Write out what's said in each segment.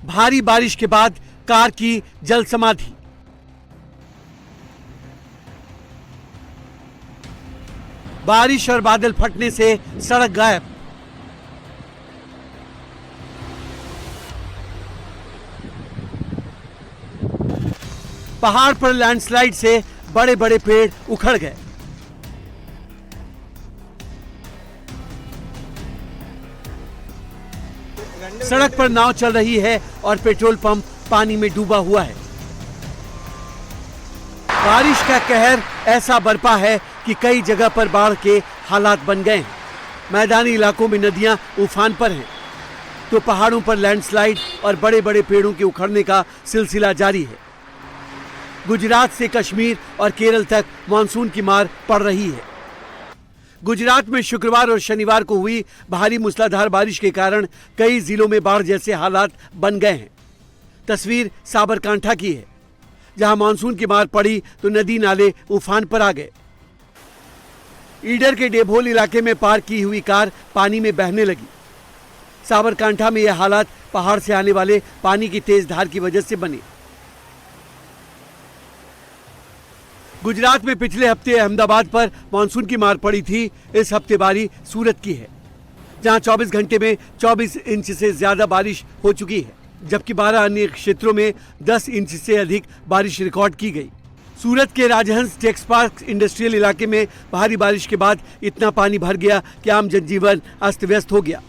भारी बारिश के बाद कार की जल समाधि। बारिश और बादल फटने से सड़क गायब। पहाड़ पर लैंडस्लाइड से बड़े बड़े पेड़ उखड़ गए। सड़क पर नाव चल रही है और पेट्रोल पंप पानी में डूबा हुआ है। बारिश का कहर ऐसा बरपा है कि कई जगह पर बाढ़ के हालात बन गए हैं। मैदानी इलाकों में नदियां उफान पर हैं, तो पहाड़ों पर लैंडस्लाइड और बड़े बड़े पेड़ों के उखड़ने का सिलसिला जारी है। गुजरात से कश्मीर और केरल तक मानसून की मार पड़ रही है। गुजरात में शुक्रवार और शनिवार को हुई भारी मूसलाधार बारिश के कारण कई जिलों में बाढ़ जैसे हालात बन गए हैं। तस्वीर साबरकांठा की है, जहां मानसून की मार पड़ी तो नदी नाले उफान पर आ गए। ईडर के डेभोल इलाके में पार्क की हुई कार पानी में बहने लगी। साबरकांठा में यह हालात पहाड़ से आने वाले पानी की तेज धार की वजह से बने। गुजरात में पिछले हफ्ते अहमदाबाद पर मानसून की मार पड़ी थी। इस हफ्ते बारी सूरत की है, जहां 24 घंटे में 24 इंच से ज्यादा बारिश हो चुकी है, जबकि 12 अन्य क्षेत्रों में 10 इंच से अधिक बारिश रिकॉर्ड की गई। सूरत के राजहंस टेक्स पार्क इंडस्ट्रियल इलाके में भारी बारिश के बाद इतना पानी भर गया कि आम जनजीवन अस्त व्यस्त हो गया।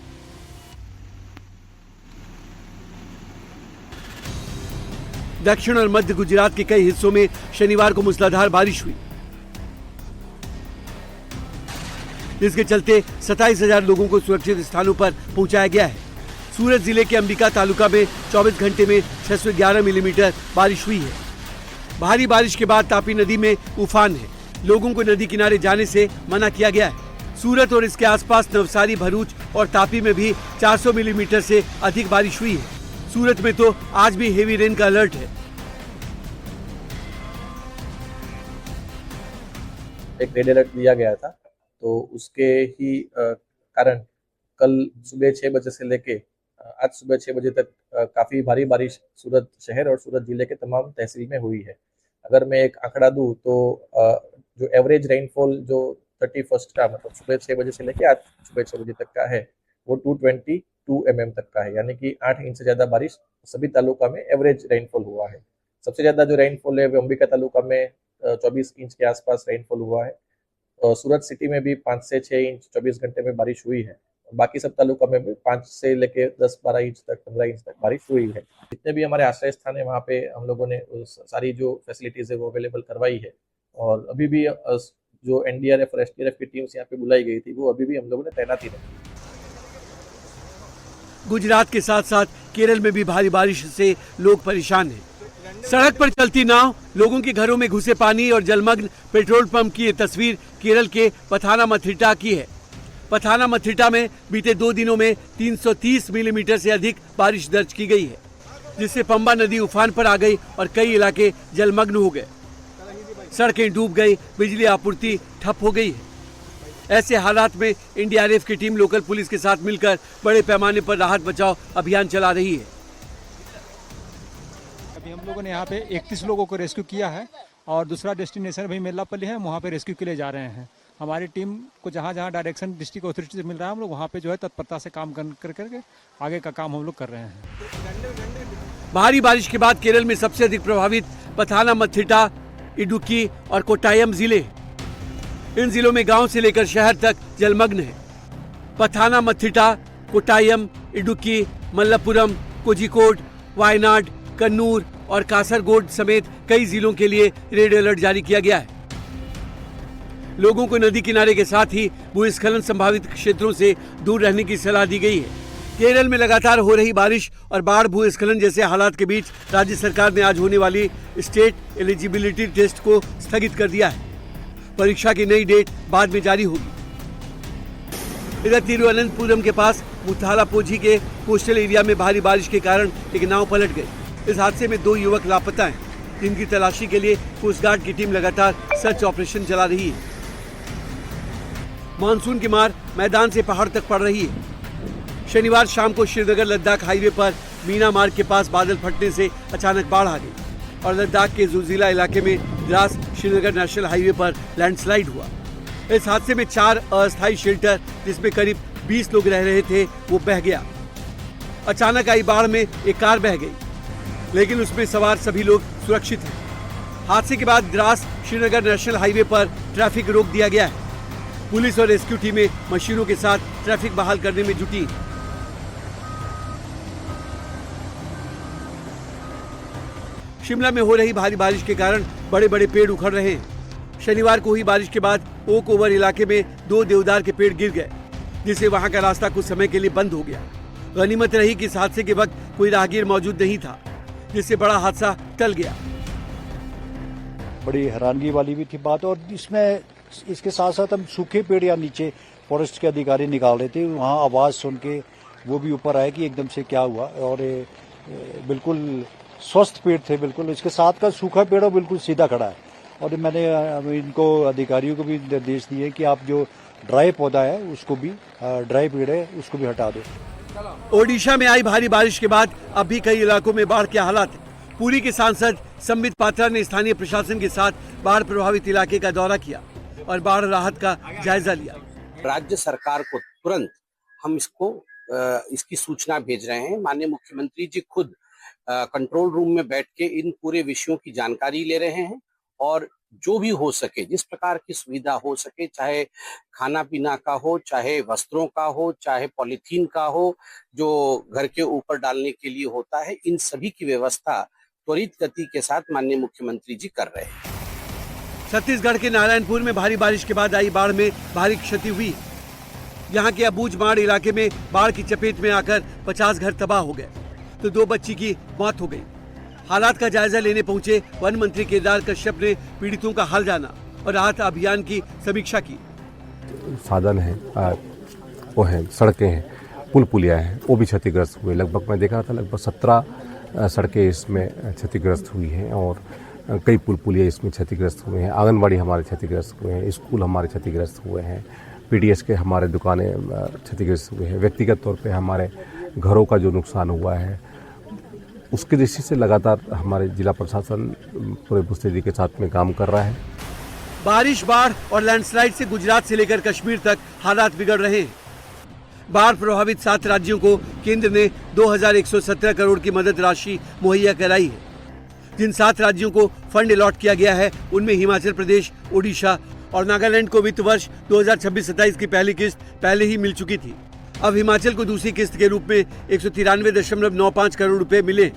दक्षिण और मध्य गुजरात के कई हिस्सों में शनिवार को मूसलाधार बारिश हुई, जिसके चलते 27,000 लोगों को सुरक्षित स्थानों पर पहुंचाया गया है। सूरत जिले के अंबिका तालुका में 24 घंटे में 611 मिलीमीटर बारिश हुई है। भारी बारिश के बाद तापी नदी में उफान है। लोगों को नदी किनारे जाने से मना किया गया है। सूरत और इसके आसपास नवसारी, भरूच और तापी में भी 400 मिलीमीटर से अधिक बारिश हुई है। सूरत में तो आज भी हेवी रेन का अलर्ट है। एक रेड अलर्ट दिया गया था, तो उसके ही कारण कल सुबह 6 बजे से लेके आज सुबह 6 बजे तक काफी भारी बारिश सूरत शहर और सूरत जिले के तमाम तहसील में हुई है। अगर मैं एक आंकड़ा दूं तो जो एवरेज रेनफॉल जो 31 का मतलब सुबह 6 बजे से लेके आज सुबह 6 बजे तक का है, वो 222 mm तक का है, यानी कि 8 इंच से ज्यादा बारिश सभी तालुका में एवरेज रेनफॉल हुआ है। सबसे ज्यादा जो रेनफॉल है वो अंबिका तालुका में 24 इंच के आसपास रेनफॉल हुआ है। सूरत सिटी में भी 5 से 6 इंच 24 घंटे में बारिश हुई है। बाकी सब तालुका में भी 5 से लेके 10-12 इंच तक 15 इंच तक बारिश हुई है। जितने भी हमारे आश्रय स्थान है वहाँ पे हम लोगों ने सारी जो फैसिलिटीज है वो अवेलेबल करवाई है। और अभी भी जो एनडीआरएफ और एसडीआरएफ की टीम्स यहाँ पे बुलाई गई थी वो अभी भी हम लोगों ने तैनाती रखी। गुजरात के साथ साथ केरल में भी भारी बारिश से लोग परेशान हैं। सड़क पर चलती नाव, लोगों के घरों में घुसे पानी और जलमग्न पेट्रोल पंप की ये तस्वीर केरल के पथानामथिट्टा की है। पथानामथिट्टा में बीते 2 दिनों में 330 मिलीमीटर से अधिक बारिश दर्ज की गई है, जिससे पंबा नदी उफान पर आ गई और कई इलाके जलमग्न हो गए। सड़कें डूब गई, बिजली आपूर्ति ठप हो गई है। ऐसे हालात में एनडीआरएफ की टीम लोकल पुलिस के साथ मिलकर बड़े पैमाने पर राहत बचाव अभियान चला रही है। अभी हम लोगों ने यहाँ पे 31 लोगों को रेस्क्यू किया है और दूसरा डेस्टिनेशन भी मेल्लापल्ली है, वहाँ पे रेस्क्यू के लिए जा रहे हैं। हमारी टीम को जहाँ जहाँ डायरेक्शन डिस्ट्रिक्ट अथॉरिटी से मिल रहा है, हम लोग वहाँ पे जो है तत्परता से काम करके आगे का काम हम लोग कर रहे हैं। भारी बारिश के बाद केरल में सबसे अधिक प्रभावित पथानामथिट्टा, इडुक्की और कोट्टायम जिले। इन जिलों में गांव से लेकर शहर तक जलमग्न है। पथानामथिट्टा, कोट्टायम, इडुक्की, मल्लपुरम, कोझिकोड, वायनाड, कन्नूर और कासरगोड समेत कई जिलों के लिए रेड अलर्ट जारी किया गया है। लोगों को नदी किनारे के साथ ही भूस्खलन संभावित क्षेत्रों से दूर रहने की सलाह दी गई है। केरल में लगातार हो रही बारिश और बाढ़, भूस्खलन जैसे हालात के बीच राज्य सरकार ने आज होने वाली स्टेट एलिजिबिलिटी टेस्ट को स्थगित कर दिया है। परीक्षा की नई डेट बाद में जारी होगी। इधर तिरुवनंतपुरम के पास मुथालापोझी के कोस्टल एरिया में भारी बारिश के कारण एक नाव पलट गई। इस हादसे में 2 युवक लापता हैं, जिनकी तलाशी के लिए कोस्ट गार्ड की टीम लगातार सर्च ऑपरेशन चला रही है। मानसून की मार मैदान से पहाड़ तक पड़ रही है। शनिवार शाम को श्रीनगर लद्दाख हाईवे पर मीना मार्ग के पास बादल फटने से अचानक बाढ़ आ गई और लद्दाख के जुलजिला इलाके में द्रास श्रीनगर नेशनल हाईवे पर लैंडस्लाइड हुआ। इस हादसे में 4 अस्थायी शेल्टर जिसमें करीब 20 लोग रह रहे थे वो बह गया। अचानक आई बाढ़ में एक कार बह गई, लेकिन उसमें सवार सभी लोग सुरक्षित हैं। हादसे के बाद द्रास श्रीनगर नेशनल हाईवे पर ट्रैफिक रोक दिया गया है। पुलिस और रेस्क्यू टीमें मशीनों के साथ ट्रैफिक बहाल करने में जुटी। शिमला में हो रही भारी बारिश के कारण बड़े बड़े पेड़ उखड़ रहे हैं। शनिवार को हुई बारिश के बाद ओक ओवर इलाके में 2 देवदार के पेड़ गिर गए, जिससे वहां का रास्ता कुछ समय के लिए बंद हो गया। गनीमत रही कि इस हादसे के वक्त कोई राहगीर मौजूद नहीं था, जिससे बड़ा हादसा टल गया। बड़ी हैरानगी वाली भी थी बात। और इसमें इसके साथ साथ हम सूखे पेड़ या नीचे फॉरेस्ट के अधिकारी निकाल रहे थे, वहाँ आवाज सुन के वो भी ऊपर आए कि एकदम से क्या हुआ। और बिल्कुल स्वस्थ पेड़ थे, बिल्कुल इसके साथ का सूखा पेड़ बिल्कुल सीधा खड़ा है। और मैंने इनको अधिकारियों को भी निर्देश दिए कि आप जो ड्राई पौधा है उसको भी, ड्राई पेड़ है उसको भी हटा दो। ओडिशा में आई भारी बारिश के बाद अब भी कई इलाकों में बाढ़ के हालात हैं। पुरी के सांसद संबित पात्रा ने स्थानीय प्रशासन के साथ बाढ़ प्रभावित इलाके का दौरा किया और बाढ़ राहत का जायजा लिया। राज्य सरकार को तुरंत हम इसकी सूचना भेज रहे हैं। माननीय मुख्यमंत्री जी खुद कंट्रोल रूम में बैठ के इन पूरे विषयों की जानकारी ले रहे हैं और जो भी हो सके, जिस प्रकार की सुविधा हो सके, चाहे खाना पीना का हो, चाहे वस्त्रों का हो, चाहे पॉलीथीन का हो, जो घर के ऊपर डालने के लिए होता है, इन सभी की व्यवस्था त्वरित गति के साथ माननीय मुख्यमंत्री जी कर रहे हैं। छत्तीसगढ़ के नारायणपुर में भारी बारिश के बाद आई बाढ़ में भारी क्षति हुई। यहाँ के अबूझमाड़ इलाके में बाढ़ की चपेट में आकर 50 घर तबाह हो गए, तो 2 बच्ची की मौत हो गई। हालात का जायजा लेने पहुंचे वन मंत्री केदार कश्यप ने पीड़ितों का हाल जाना और राहत अभियान की समीक्षा की। साधन है, वो है, सड़कें हैं, पुल पुलिया हैं, वो भी क्षतिग्रस्त हुए। लगभग मैं देखा था लगभग 17 सड़कें इसमें क्षतिग्रस्त हुई हैं और कई पुल पुलिया इसमें क्षतिग्रस्त हुए हैं। आंगनबाड़ी हमारे क्षतिग्रस्त हुए हैं, स्कूल हमारे क्षतिग्रस्त हुए हैं, पीडीएस के हमारे दुकानें क्षतिग्रस्त हुए हैं। व्यक्तिगत तौर पे हमारे घरों का जो नुकसान हुआ है उसकी दृष्टि से लगातार हमारे जिला प्रशासन पूरे मुस्तैदी के साथ में काम कर रहा है। बारिश, बाढ़ और लैंडस्लाइड से गुजरात से लेकर कश्मीर तक हालात बिगड़ रहे हैं। बाढ़ प्रभावित 7 राज्यों को केंद्र ने 2117 करोड़ की मदद राशि मुहैया कराई है। जिन 7 राज्यों को फंड अलॉट किया गया है उनमें हिमाचल प्रदेश, ओडिशा और नागालैंड को वित्त वर्ष 2026-27 की पहली किस्त पहले ही मिल चुकी थी। अब हिमाचल को दूसरी किस्त के रूप में 193.95 करोड़ रुपए मिले,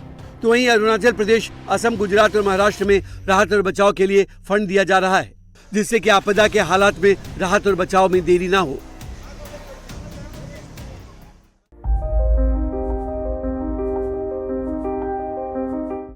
तो वहीं अरुणाचल प्रदेश, असम, गुजरात और महाराष्ट्र में राहत और बचाव के लिए फंड दिया जा रहा है, जिससे कि आपदा के हालात में राहत और बचाव में देरी ना हो।